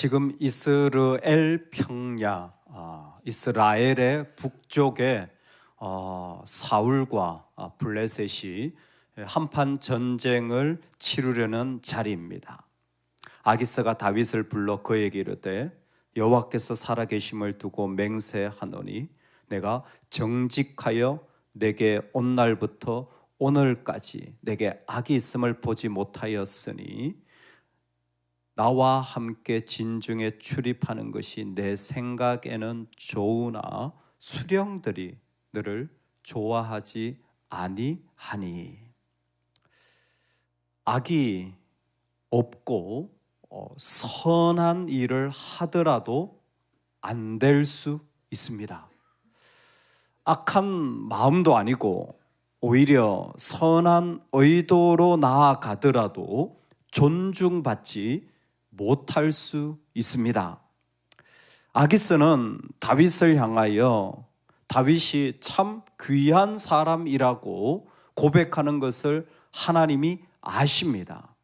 지금 이스라엘 평야, 이스라엘의 북쪽에 사울과 블레셋이 한판 전쟁을 치르려는 자리입니다. 아기스가 다윗을 불러 그에게 이르되 여호와께서 살아계심을 두고 맹세하노니 내가 정직하여 내게 온 날부터 오늘까지 내게 악이 있음을 보지 못하였으니 나와 함께 진중에 출입하는 것이 내 생각에는 좋으나 수령들이 너를 좋아하지 아니하니. 악이 없고 선한 일을 하더라도 안 될 수 있습니다. 악한 마음도 아니고 오히려 선한 의도로 나아가더라도 존중받지 못할 수 있습니다. 아기스는 다윗을 향하여 다윗이 참 귀한 사람이라고 고백하는 것을 하나님이 아십니다.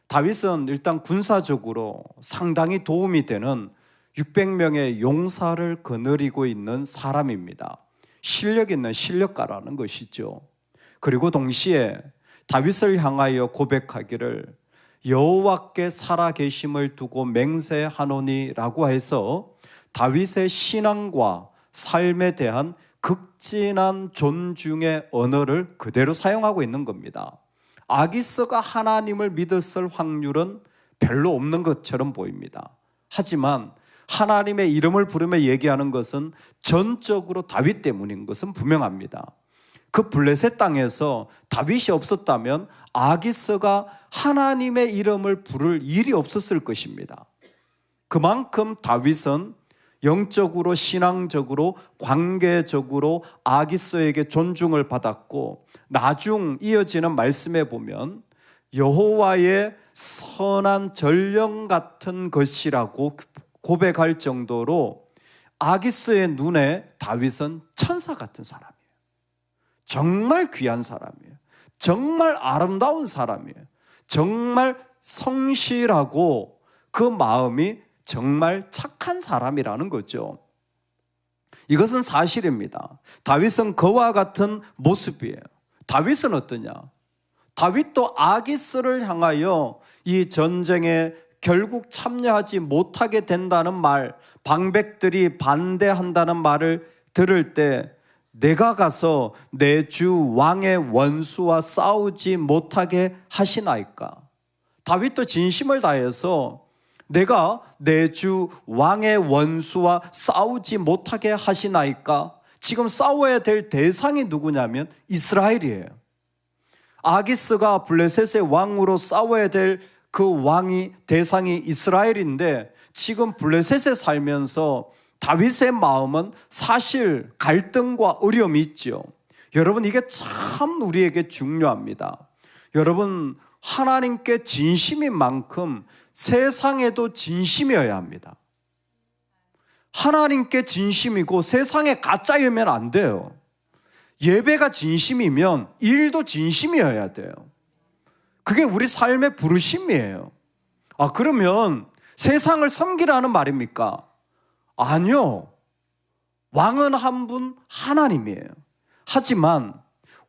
다윗은 일단 군사적으로 상당히 도움이 되는 600명의 용사를 거느리고 있는 사람입니다. 실력 있는 실력가라는 것이죠. 그리고 동시에 다윗을 향하여 고백하기를 여호와께 살아계심을 두고 맹세하노니라고 해서 다윗의 신앙과 삶에 대한 극진한 존중의 언어를 그대로 사용하고 있는 겁니다. 아기스가 하나님을 믿었을 확률은 별로 없는 것처럼 보입니다. 하지만 하나님의 이름을 부르며 얘기하는 것은 전적으로 다윗 때문인 것은 분명합니다. 그 블레셋 땅에서 다윗이 없었다면 아기스가 하나님의 이름을 부를 일이 없었을 것입니다. 그만큼 다윗은 영적으로, 신앙적으로, 관계적으로 아기스에게 존중을 받았고, 나중 이어지는 말씀에 보면 여호와의 선한 전령 같은 것이라고 고백할 정도로 아기스의 눈에 다윗은 천사 같은 사람이에요. 정말 귀한 사람이에요. 정말 아름다운 사람이에요. 정말 성실하고 그 마음이 정말 착한 사람이라는 거죠. 이것은 사실입니다. 다윗은 그와 같은 모습이에요. 다윗은 어떠냐? 다윗도 아기스를 향하여 이 전쟁에 결국 참여하지 못하게 된다는 말, 방백들이 반대한다는 말을 들을 때 내가 가서 내 주 왕의 원수와 싸우지 못하게 하시나이까? 다윗도 진심을 다해서 내가 내 주 왕의 원수와 싸우지 못하게 하시나이까? 지금 싸워야 될 대상이 누구냐면 이스라엘이에요. 아기스가 블레셋의 왕으로 싸워야 될 그 왕이 대상이 이스라엘인데 지금 블레셋에 살면서 다윗의 마음은 사실 갈등과 어려움이 있죠. 여러분, 이게 참 우리에게 중요합니다. 여러분, 하나님께 진심인 만큼 세상에도 진심이어야 합니다. 하나님께 진심이고 세상에 가짜이면 안 돼요. 예배가 진심이면 일도 진심이어야 돼요. 그게 우리 삶의 부르심이에요. 그러면 세상을 섬기라는 말입니까? 아니요. 왕은 한 분 하나님이에요. 하지만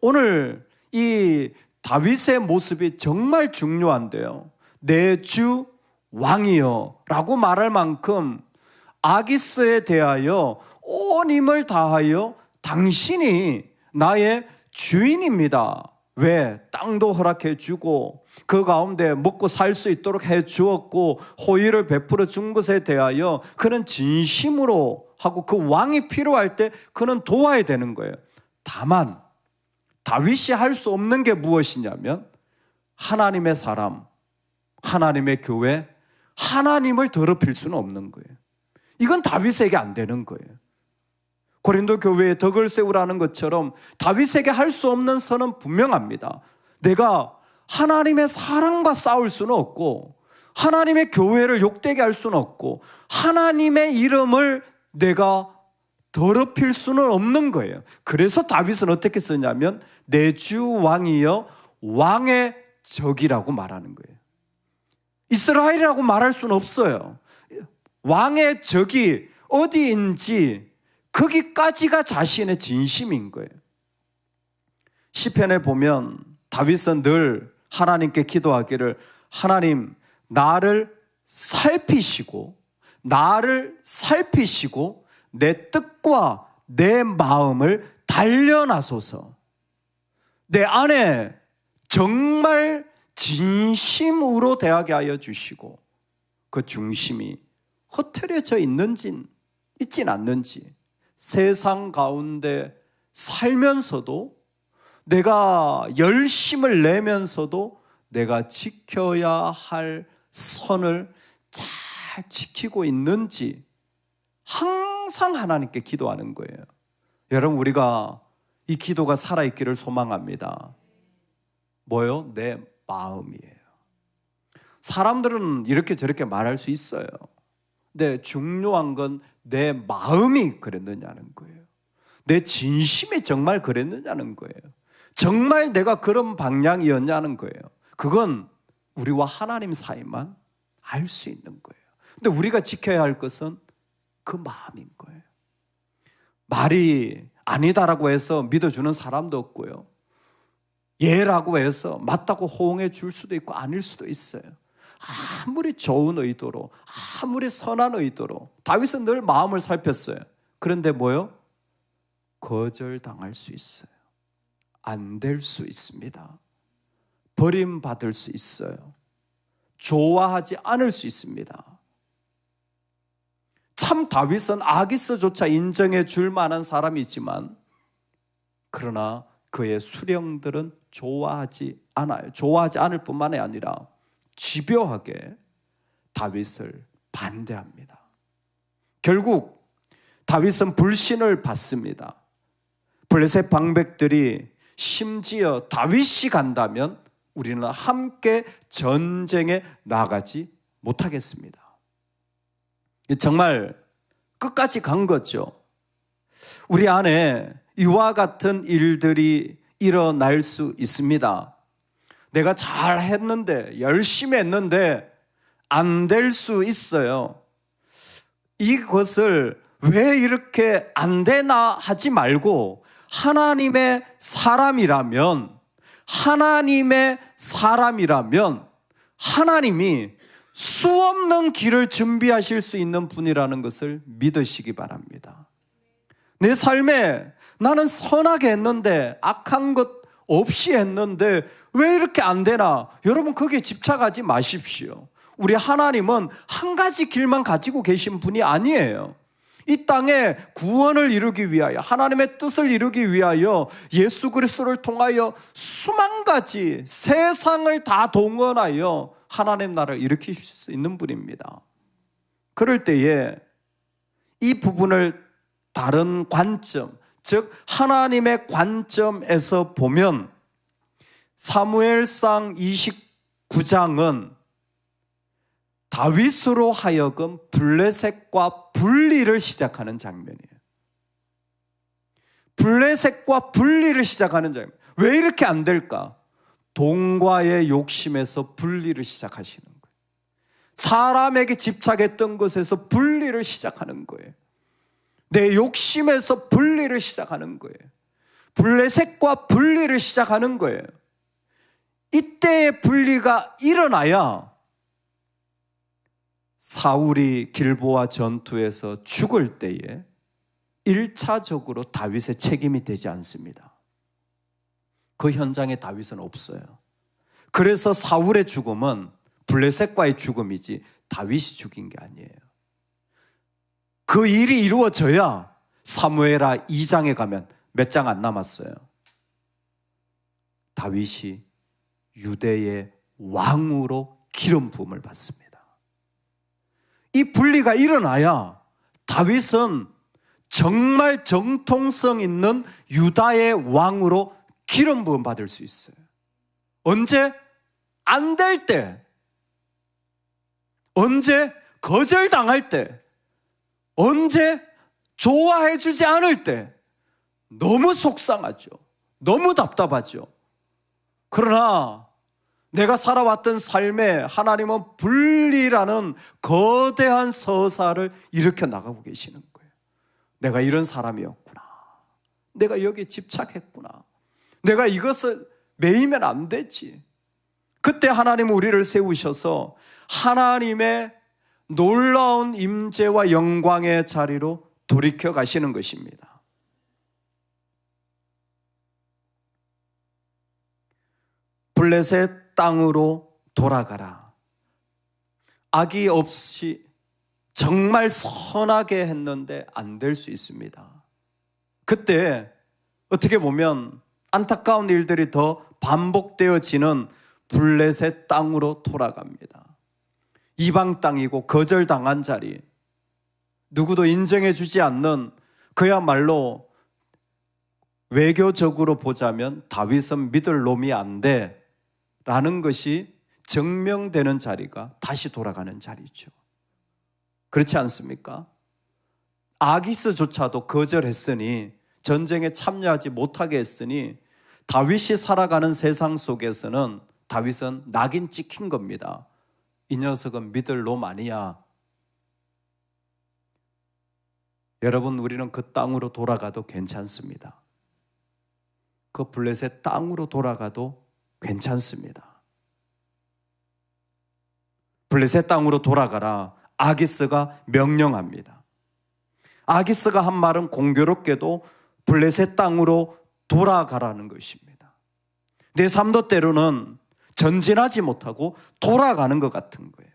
오늘 이 다윗의 모습이 정말 중요한데요. 내 주 왕이여 라고 말할 만큼 아기스에 대하여 온 힘을 다하여 당신이 나의 주인입니다. 왜? 땅도 허락해 주고 그 가운데 먹고 살 수 있도록 해 주었고 호의를 베풀어 준 것에 대하여 그는 진심으로 하고 그 왕이 필요할 때 그는 도와야 되는 거예요. 다만 다윗이 할 수 없는 게 무엇이냐면 하나님의 사람, 하나님의 교회, 하나님을 더럽힐 수는 없는 거예요. 이건 다윗에게 안 되는 거예요. 고린도 교회에 덕을 세우라는 것처럼 다윗에게 할 수 없는 선은 분명합니다. 내가 하나님의 사랑과 싸울 수는 없고 하나님의 교회를 욕되게 할 수는 없고 하나님의 이름을 내가 더럽힐 수는 없는 거예요. 그래서 다윗은 어떻게 쓰냐면 내 주 왕이여 왕의 적이라고 말하는 거예요. 이스라엘이라고 말할 수는 없어요. 왕의 적이 어디인지 거기까지가 자신의 진심인 거예요. 시편에 보면 다윗은 늘 하나님께 기도하기를 하나님 나를 살피시고 내 뜻과 내 마음을 단련하소서. 내 안에 정말 진심으로 대하게 하여 주시고 그 중심이 흐트려져 있진 않는지, 세상 가운데 살면서도 내가 열심을 내면서도 내가 지켜야 할 선을 잘 지키고 있는지 항상 하나님께 기도하는 거예요. 여러분, 우리가 이 기도가 살아있기를 소망합니다. 뭐요? 내 마음이에요. 사람들은 이렇게 저렇게 말할 수 있어요. 근데 중요한 건 내 마음이 그랬느냐는 거예요. 내 진심이 정말 그랬느냐는 거예요. 정말 내가 그런 방향이었냐는 거예요. 그건 우리와 하나님 사이만 알 수 있는 거예요. 근데 우리가 지켜야 할 것은 그 마음인 거예요. 말이 아니다라고 해서 믿어주는 사람도 없고요. 예라고 해서 맞다고 호응해 줄 수도 있고 아닐 수도 있어요. 아무리 좋은 의도로, 아무리 선한 의도로 다윗은 늘 마음을 살폈어요. 그런데 뭐요? 거절당할 수 있어요. 안 될 수 있습니다. 버림받을 수 있어요. 좋아하지 않을 수 있습니다. 참 다윗은 아기스조차 인정해 줄 만한 사람이지만 그러나 그의 수령들은 좋아하지 않아요. 좋아하지 않을 뿐만이 아니라 집요하게 다윗을 반대합니다. 결국 다윗은 불신을 받습니다. 블레셋 방백들이 심지어 다윗이 간다면 우리는 함께 전쟁에 나가지 못하겠습니다. 정말 끝까지 간 거죠. 우리 안에 이와 같은 일들이 일어날 수 있습니다. 내가 잘 했는데, 열심히 했는데 안 될 수 있어요. 이것을 왜 이렇게 안 되나 하지 말고 하나님의 사람이라면 하나님이 수없는 길을 준비하실 수 있는 분이라는 것을 믿으시기 바랍니다. 내 삶에 나는 선하게 했는데 악한 것 없이 했는데 왜 이렇게 안 되나? 여러분, 거기에 집착하지 마십시오. 우리 하나님은 한 가지 길만 가지고 계신 분이 아니에요. 이 땅에 구원을 이루기 위하여, 하나님의 뜻을 이루기 위하여 예수 그리스도를 통하여 수만 가지 세상을 다 동원하여 하나님 나라를 일으키실 수 있는 분입니다. 그럴 때에 이 부분을 다른 관점, 즉 하나님의 관점에서 보면 사무엘상 29장은 다윗으로 하여금 블레셋과 분리를 시작하는 장면이에요. 블레셋과 분리를 시작하는 장면. 왜 이렇게 안 될까? 돈과의 욕심에서 분리를 시작하시는 거예요. 사람에게 집착했던 것에서 분리를 시작하는 거예요. 내 욕심에서 분리를 시작하는 거예요. 블레셋과 분리를 시작하는 거예요. 이때의 분리가 일어나야 사울이 길보아 전투에서 죽을 때에 1차적으로 다윗의 책임이 되지 않습니다. 그 현장에 다윗은 없어요. 그래서 사울의 죽음은 블레셋과의 죽음이지 다윗이 죽인 게 아니에요. 그 일이 이루어져야 사무엘하 2장에 가면 몇 장 안 남았어요. 다윗이 유대의 왕으로 기름 부음을 받습니다. 이 분리가 일어나야 다윗은 정말 정통성 있는 유다의 왕으로 기름 부음 받을 수 있어요. 언제? 안 될 때. 언제? 거절당할 때. 언제? 좋아해 주지 않을 때. 너무 속상하죠. 너무 답답하죠. 그러나 내가 살아왔던 삶에 하나님은 분리라는 거대한 서사를 일으켜 나가고 계시는 거예요. 내가 이런 사람이었구나. 내가 여기에 집착했구나. 내가 이것을 매이면 안 되지. 그때 하나님은 우리를 세우셔서 하나님의 놀라운 임재와 영광의 자리로 돌이켜 가시는 것입니다. 블레셋 땅으로 돌아가라. 악이 없이 정말 선하게 했는데 안 될 수 있습니다. 그때 어떻게 보면 안타까운 일들이 더 반복되어지는 블레셋 땅으로 돌아갑니다. 이방 땅이고 거절당한 자리, 누구도 인정해 주지 않는, 그야말로 외교적으로 보자면 다윗은 믿을 놈이 안 돼 라는 것이 증명되는 자리가 다시 돌아가는 자리죠. 그렇지 않습니까? 아기스조차도 거절했으니, 전쟁에 참여하지 못하게 했으니 다윗이 살아가는 세상 속에서는 다윗은 낙인 찍힌 겁니다. 이 녀석은 믿을 놈 아니야. 여러분, 우리는 그 땅으로 돌아가도 괜찮습니다. 그 블레셋 땅으로 돌아가도 괜찮습니다. 블레셋 땅으로 돌아가라. 아기스가 명령합니다. 아기스가 한 말은 공교롭게도 블레셋 땅으로 돌아가라는 것입니다. 내 삶도 때로는 전진하지 못하고 돌아가는 것 같은 거예요.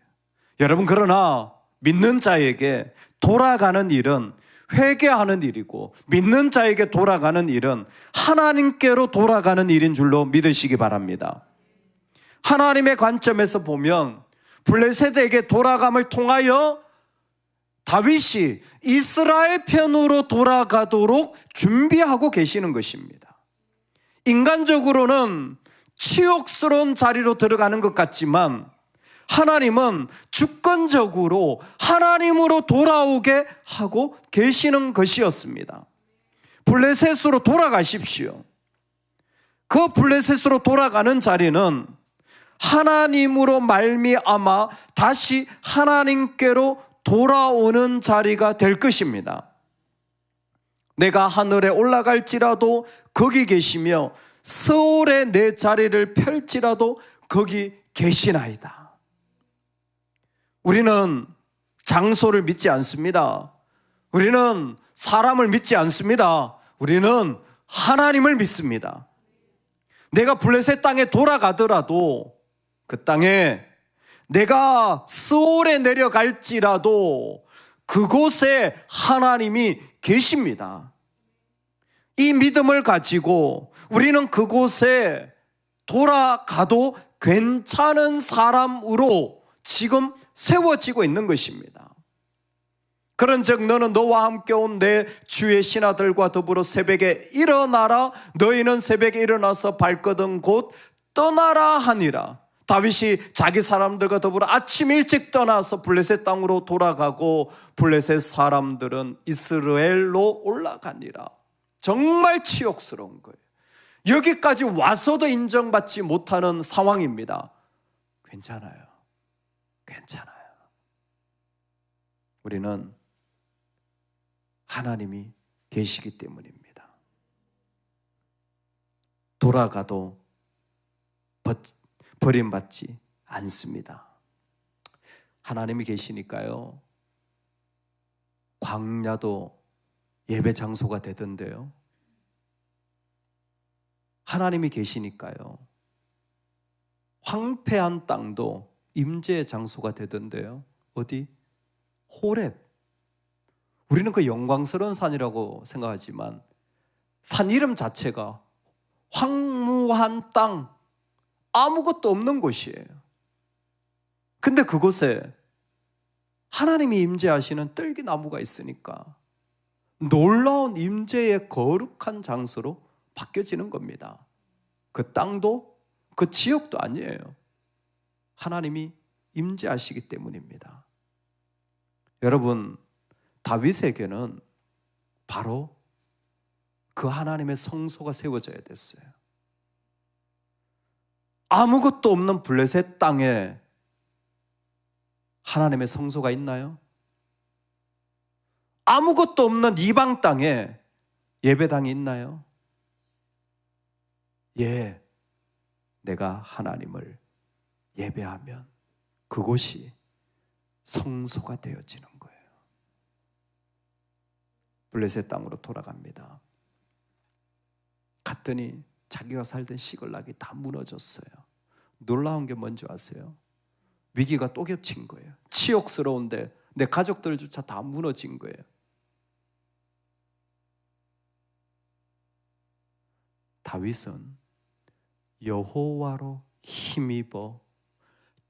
여러분, 그러나 믿는 자에게 돌아가는 일은 회개하는 일이고, 믿는 자에게 돌아가는 일은 하나님께로 돌아가는 일인 줄로 믿으시기 바랍니다. 하나님의 관점에서 보면 블레셋에게 돌아감을 통하여 다윗이 이스라엘 편으로 돌아가도록 준비하고 계시는 것입니다. 인간적으로는 치욕스러운 자리로 들어가는 것 같지만 하나님은 주권적으로 하나님으로 돌아오게 하고 계시는 것이었습니다. 블레셋으로 돌아가십시오. 그 블레셋으로 돌아가는 자리는 하나님으로 말미암아 다시 하나님께로 돌아오는 자리가 될 것입니다. 내가 하늘에 올라갈지라도 거기 계시며 서울에 내 자리를 펼지라도 거기 계시나이다. 우리는 장소를 믿지 않습니다. 우리는 사람을 믿지 않습니다. 우리는 하나님을 믿습니다. 내가 블레셋 땅에 돌아가더라도 그 땅에, 내가 스올에 내려갈지라도 그곳에 하나님이 계십니다. 이 믿음을 가지고 우리는 그곳에 돌아가도 괜찮은 사람으로 지금 세워지고 있는 것입니다. 그런즉 너는 너와 함께 온 내 주의 신하들과 더불어 새벽에 일어나라. 너희는 새벽에 일어나서 발거든 곧 떠나라 하니라. 다윗이 자기 사람들과 더불어 아침 일찍 떠나서 블레셋 땅으로 돌아가고 블레셋 사람들은 이스라엘로 올라가니라. 정말 치욕스러운 거예요. 여기까지 와서도 인정받지 못하는 상황입니다. 괜찮아요. 괜찮아요. 우리는 하나님이 계시기 때문입니다. 돌아가도 버림받지 않습니다. 하나님이 계시니까요, 광야도 예배 장소가 되던데요. 하나님이 계시니까요, 황폐한 땅도 임재의 장소가 되던데요. 어디? 호렙. 우리는 그 영광스러운 산이라고 생각하지만 산 이름 자체가 황무한 땅, 아무것도 없는 곳이에요. 근데 그곳에 하나님이 임재하시는 뜰기나무가 있으니까 놀라운 임재의 거룩한 장소로 바뀌어지는 겁니다. 그 땅도 그 지역도 아니에요. 하나님이 임재하시기 때문입니다. 여러분, 다윗에게는 바로 그 하나님의 성소가 세워져야 됐어요. 아무것도 없는 블레셋 땅에 하나님의 성소가 있나요? 아무것도 없는 이방 땅에 예배당이 있나요? 예, 내가 하나님을 예배하면 그곳이 성소가 되어지는 거예요. 블레셋 땅으로 돌아갑니다. 갔더니 자기가 살던 시골락이 다 무너졌어요. 놀라운 게 뭔지 아세요? 위기가 또 겹친 거예요. 치욕스러운데 내 가족들조차 다 무너진 거예요.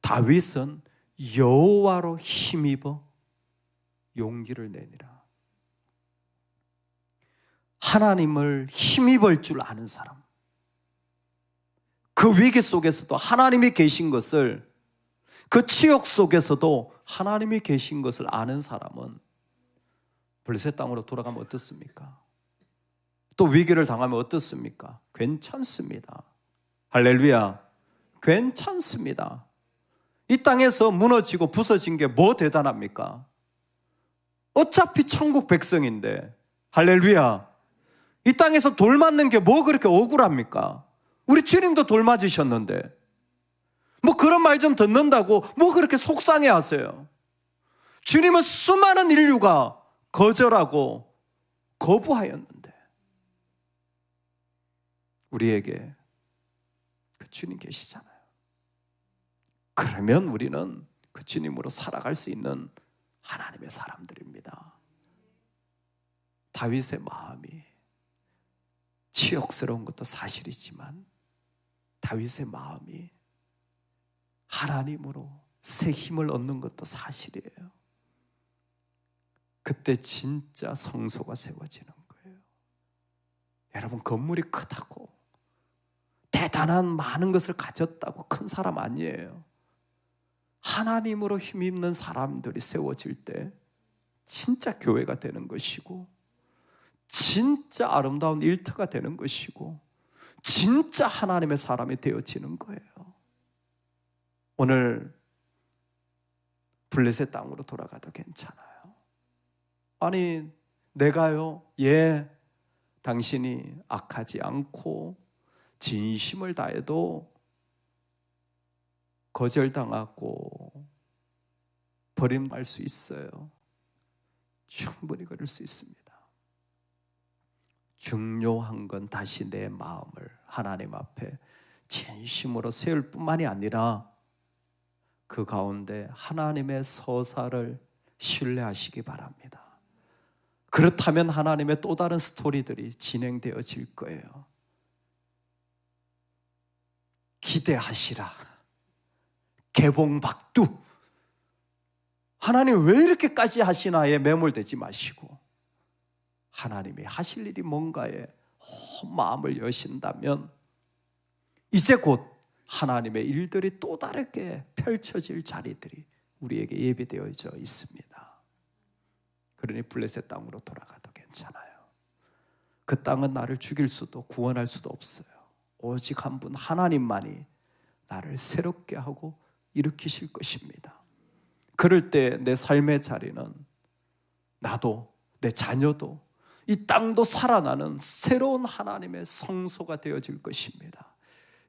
다윗은 여호와로 힘입어 용기를 내니라. 하나님을 힘입을 줄 아는 사람, 그 위기 속에서도 하나님이 계신 것을, 그 치욕 속에서도 하나님이 계신 것을 아는 사람은 블레셋 땅으로 돌아가면 어떻습니까? 또 위기를 당하면 어떻습니까? 괜찮습니다. 할렐루야. 괜찮습니다. 이 땅에서 무너지고 부서진 게 뭐 대단합니까? 어차피 천국 백성인데. 할렐루야. 이 땅에서 돌 맞는 게 뭐 그렇게 억울합니까? 우리 주님도 돌 맞으셨는데 뭐 그런 말 좀 듣는다고 뭐 그렇게 속상해 하세요? 주님은 수많은 인류가 거절하고 거부하였는데 우리에게 그 주님 계시잖아요. 그러면 우리는 그 주님으로 살아갈 수 있는 하나님의 사람들입니다. 다윗의 마음이 치욕스러운 것도 사실이지만 다윗의 마음이 하나님으로 새 힘을 얻는 것도 사실이에요. 그때 진짜 성소가 세워지는 거예요. 여러분, 건물이 크다고 대단한 많은 것을 가졌다고 큰 사람 아니에요. 하나님으로 힘입는 사람들이 세워질 때 진짜 교회가 되는 것이고, 진짜 아름다운 일터가 되는 것이고, 진짜 하나님의 사람이 되어지는 거예요. 오늘 블레셋 땅으로 돌아가도 괜찮아요. 아니, 내가요? 예, 당신이 악하지 않고 진심을 다해도 거절당하고 버림받을 수 있어요. 충분히 그럴 수 있습니다. 중요한 건 다시 내 마음을 하나님 앞에 진심으로 세울 뿐만이 아니라 그 가운데 하나님의 서사를 신뢰하시기 바랍니다. 그렇다면 하나님의 또 다른 스토리들이 진행되어질 거예요. 기대하시라. 개봉박두. 하나님 왜 이렇게까지 하시나에 매몰되지 마시고 하나님이 하실 일이 뭔가에 마음을 여신다면 이제 곧 하나님의 일들이 또 다르게 펼쳐질 자리들이 우리에게 예비되어져 있습니다. 그러니 블레셋 땅으로 돌아가도 괜찮아요. 그 땅은 나를 죽일 수도 구원할 수도 없어요. 오직 한 분 하나님만이 나를 새롭게 하고 일으키실 것입니다. 그럴 때 내 삶의 자리는 나도 내 자녀도 이 땅도 살아나는 새로운 하나님의 성소가 되어질 것입니다.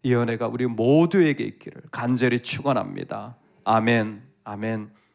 이 은혜가 우리 모두에게 있기를 간절히 축원합니다. 아멘, 아멘.